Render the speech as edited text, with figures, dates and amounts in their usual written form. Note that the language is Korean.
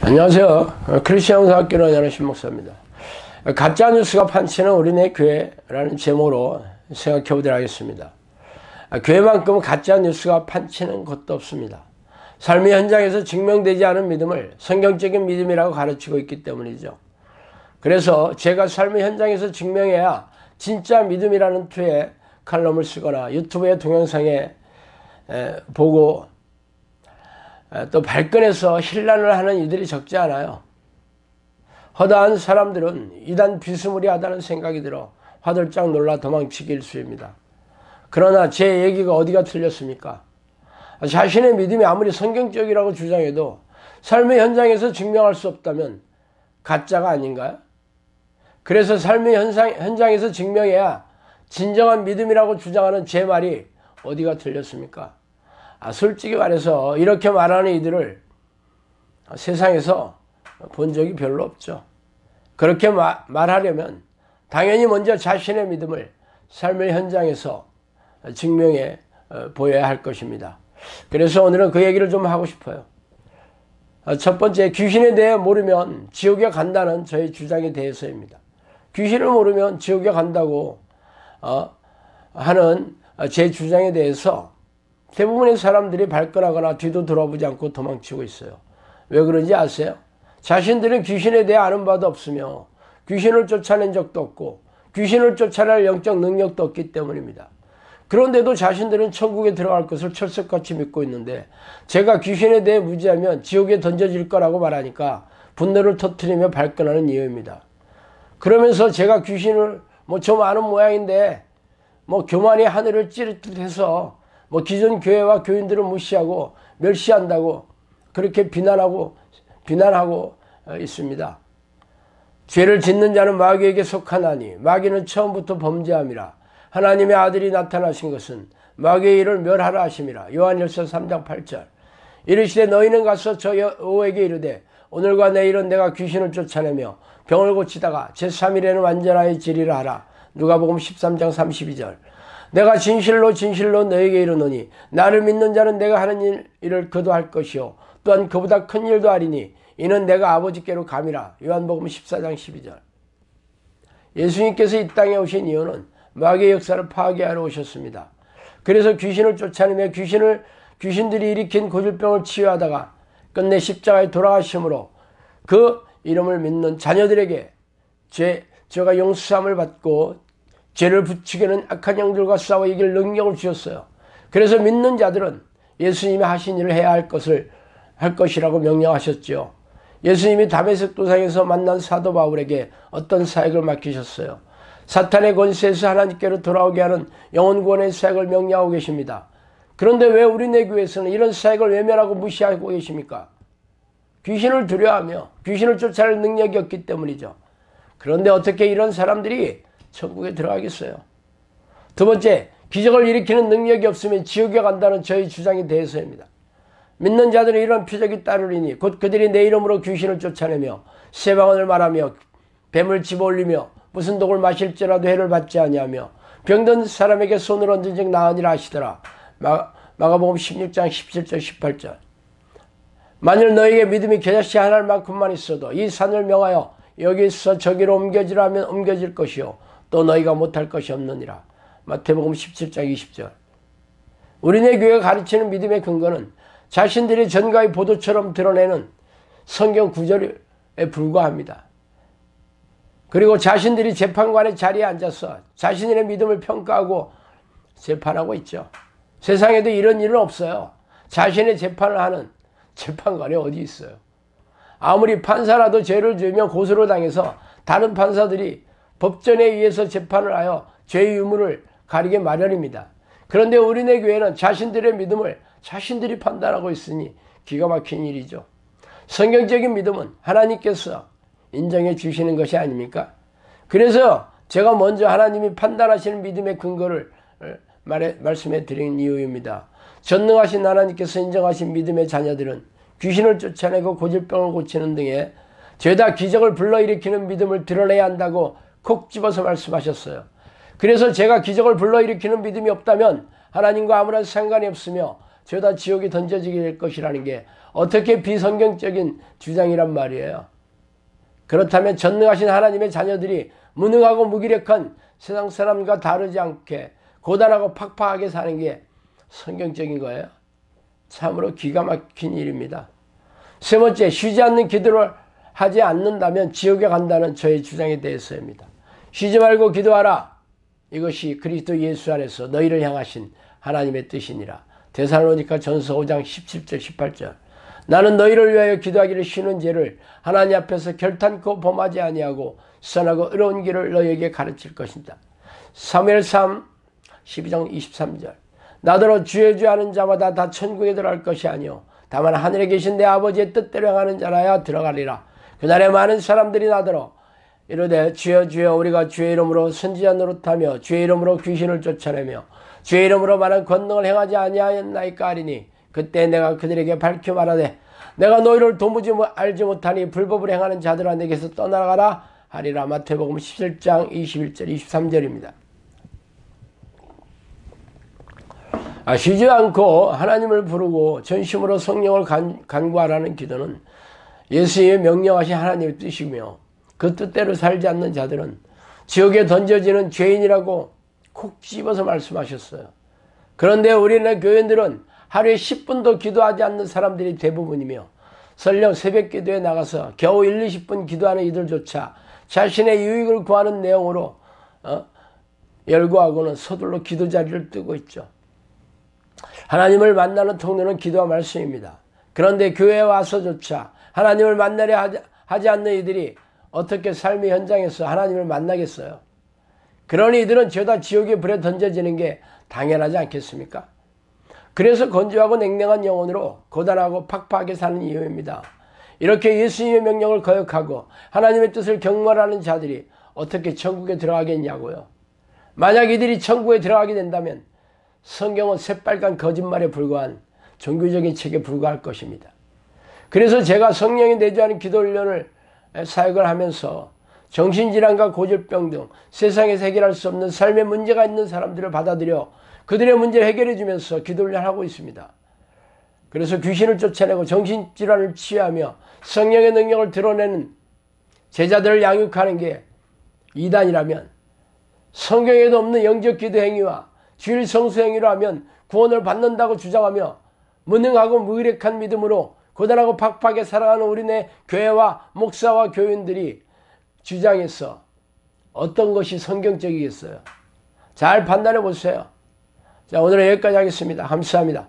안녕하세요. 크리스천 영상학교로 운영하는 신목사입니다. 가짜뉴스가 판치는 우리네 교회라는 제목으로 생각해 보도록 하겠습니다. 교회만큼 가짜뉴스가 판치는 것도 없습니다. 삶의 현장에서 증명되지 않은 믿음을 성경적인 믿음이라고 가르치고 있기 때문이죠. 그래서 제가 삶의 현장에서 증명해야 진짜 믿음이라는 투에 칼럼을 쓰거나 유튜브의 동영상에 보고 또 발끈해서 hir난을 하는 이들이 적지 않아요. 허다한 사람들은 이단 비스무리하다는 생각이 들어 화들짝 놀라 도망치기 일쑤입니다. 그러나 제 얘기가 어디가 틀렸습니까? 자신의 믿음이 아무리 성경적이라고 주장해도 삶의 현장에서 증명할 수 없다면 가짜가 아닌가요? 그래서 삶의 현장에서 증명해야 진정한 믿음이라고 주장하는 제 말이 어디가 틀렸습니까? 솔직히 말해서 이렇게 말하는 이들을 세상에서 본 적이 별로 없죠. 그렇게 말하려면 당연히 먼저 자신의 믿음을 삶의 현장에서 증명해 보여야 할 것입니다. 그래서 오늘은 그 얘기를 좀 하고 싶어요. 첫 번째, 귀신에 대해 모르면 지옥에 간다는 저의 주장에 대해서입니다. 귀신을 모르면 지옥에 간다고 하는 제 주장에 대해서 대부분의 사람들이 발끈하거나 뒤도 돌아보지 않고 도망치고 있어요. 왜 그런지 아세요? 자신들은 귀신에 대해 아는 바도 없으며 귀신을 쫓아낸 적도 없고 귀신을 쫓아낼 영적 능력도 없기 때문입니다. 그런데도 자신들은 천국에 들어갈 것을 철석같이 믿고 있는데 제가 귀신에 대해 무지하면 지옥에 던져질 거라고 말하니까 분노를 터뜨리며 발끈하는 이유입니다. 그러면서 제가 귀신을 좀 아는 모양인데 교만이 하늘을 찌릿해서 기존 교회와 교인들을 무시하고 멸시한다고 그렇게 비난하고 있습니다. 죄를 짓는 자는 마귀에게 속하나니 마귀는 처음부터 범죄함이라. 하나님의 아들이 나타나신 것은 마귀의 일을 멸하라 하심이라. 요한일서 3장 8절. 이르시되 너희는 가서 저 여호와에게 이르되 오늘과 내일은 내가 귀신을 쫓아내며 병을 고치다가 제3일에는 완전하여 지리라 하라. 누가복음 13장 32절. 내가 진실로 너에게 이르노니 나를 믿는 자는 내가 하는 일을 그도 할 것이요 또한 그보다 큰 일도 하리니 이는 내가 아버지께로 감이라. 요한복음 14장 12절. 예수님께서 이 땅에 오신 이유는 마귀의 역사를 파괴하러 오셨습니다. 그래서 귀신을 쫓아내며 귀신들이 일으킨 고질병을 치유하다가 끝내 십자가에 돌아가심으로 그 이름을 믿는 자녀들에게 죄가 용서함을 받고 죄를 부추기는 악한 영들과 싸워 이길 능력을 주셨어요. 그래서 믿는 자들은 예수님이 하신 일을 해야 할 것이라고 명령하셨죠. 예수님이 다메섹 도상에서 만난 사도 바울에게 어떤 사역을 맡기셨어요? 사탄의 권세에서 하나님께로 돌아오게 하는 영혼 구원의 사역을 명령하고 계십니다. 그런데 왜 우리네 교회에서는 이런 사역을 외면하고 무시하고 계십니까? 귀신을 두려워하며 귀신을 쫓아낼 능력이 없기 때문이죠. 그런데 어떻게 이런 사람들이 천국에 들어가겠어요? 두 번째, 기적을 일으키는 능력이 없으면 지옥에 간다는 저희 주장에 대해서입니다. 믿는 자들은 이런 표적이 따르리니 곧 그들이 내 이름으로 귀신을 쫓아내며 새 방언을 말하며 뱀을 집어올리며 무슨 독을 마실지라도 해를 받지 아니하며 병든 사람에게 손을 얹은 즉 나으니라 하시더라. 마가복음 16장 17절 18절. 만일 너에게 믿음이 겨자씨 하나만큼만 있어도 이 산을 명하여 여기서 저기로 옮겨지라 하면 옮겨질 것이요 또 너희가 못할 것이 없느니라. 마태복음 17장 20절. 우리네 교회가 가르치는 믿음의 근거는 자신들이 전가의 보도처럼 드러내는 성경 구절에 불과합니다. 그리고 자신들이 재판관의 자리에 앉아서 자신의 믿음을 평가하고 재판하고 있죠. 세상에도 이런 일은 없어요. 자신의 재판을 하는 재판관이 어디 있어요? 아무리 판사라도 죄를 지으면 고소를 당해서 다른 판사들이 법전에 의해서 재판을 하여 죄의 유무를 가리게 마련입니다. 그런데 우리네 교회는 자신들의 믿음을 자신들이 판단하고 있으니 기가 막힌 일이죠. 성경적인 믿음은 하나님께서 인정해 주시는 것이 아닙니까? 그래서 제가 먼저 하나님이 판단하시는 믿음의 근거를 말씀해 드린 이유입니다. 전능하신 하나님께서 인정하신 믿음의 자녀들은 귀신을 쫓아내고 고질병을 고치는 등의 죄다 기적을 불러일으키는 믿음을 드러내야 한다고 콕 집어서 말씀하셨어요. 그래서 제가 기적을 불러일으키는 믿음이 없다면 하나님과 아무런 상관이 없으며 죄다 지옥에 던져지게 될 것이라는 게 어떻게 비성경적인 주장이란 말이에요. 그렇다면 전능하신 하나님의 자녀들이 무능하고 무기력한 세상 사람과 다르지 않게 고단하고 팍팍하게 사는 게 성경적인 거예요. 참으로 기가 막힌 일입니다. 세 번째, 쉬지 않는 기도를 하지 않는다면 지옥에 간다는 저의 주장에 대해서입니다. 쉬지 말고 기도하라. 이것이 그리스도 예수 안에서 너희를 향하신 하나님의 뜻이니라. 데살로니가 전서 5장 17절 18절. 나는 너희를 위하여 기도하기를 쉬는 죄를 하나님 앞에서 결탄코 범하지 아니하고 선하고 의로운 길을 너희에게 가르칠 것이다. 사무엘 3 12장 23절. 나더러 주의 주 아는 자마다 다 천국에 들어갈 것이 아니요 다만 하늘에 계신 내 아버지의 뜻대로 행하는 자라야 들어가리라. 그날에 많은 사람들이 나더러 이르되 주여 주여 우리가 주의 이름으로 선지자 노릇하며 주의 이름으로 귀신을 쫓아내며 주의 이름으로 많은 권능을 행하지 아니하였나이까 하리니 그때 내가 그들에게 밝혀 말하되 내가 너희를 도무지 알지 못하니 불법을 행하는 자들아 내게서 떠나가라 하리라. 마태복음 17장 21절 23절입니다. 쉬지 않고 하나님을 부르고 전심으로 성령을 간구하라는 기도는 예수님의 명령하신 하나님의 뜻이며 그 뜻대로 살지 않는 자들은 지옥에 던져지는 죄인이라고 콕 집어서 말씀하셨어요. 그런데 우리네 교인들은 하루에 10분도 기도하지 않는 사람들이 대부분이며 설령 새벽 기도에 나가서 겨우 1, 20분 기도하는 이들조차 자신의 유익을 구하는 내용으로 열거하고는 서둘러 기도 자리를 뜨고 있죠. 하나님을 만나는 통로는 기도와 말씀입니다. 그런데 교회에 와서조차 하나님을 만나려 하지 않는 이들이 어떻게 삶의 현장에서 하나님을 만나겠어요? 그러니 이들은 죄다 지옥의 불에 던져지는 게 당연하지 않겠습니까? 그래서 건조하고 냉랭한 영혼으로 고단하고 팍팍하게 사는 이유입니다. 이렇게 예수님의 명령을 거역하고 하나님의 뜻을 경멸하는 자들이 어떻게 천국에 들어가겠냐고요. 만약 이들이 천국에 들어가게 된다면 성경은 새빨간 거짓말에 불과한 종교적인 책에 불과할 것입니다. 그래서 제가 성령이 내주하는 기도 훈련을 사역을 하면서 정신질환과 고질병 등 세상에서 해결할 수 없는 삶의 문제가 있는 사람들을 받아들여 그들의 문제를 해결해 주면서 기도 훈련하고 있습니다. 그래서 귀신을 쫓아내고 정신질환을 치유하며 성령의 능력을 드러내는 제자들을 양육하는 게 이단이라면 성경에도 없는 영적 기도 행위와 주일 성수 행위로 하면 구원을 받는다고 주장하며 무능하고 무기력한 믿음으로 고단하고 팍팍하게 살아가는 우리네 교회와 목사와 교인들이 주장해서 어떤 것이 성경적이겠어요? 잘 판단해 보세요. 자, 오늘은 여기까지 하겠습니다. 감사합니다.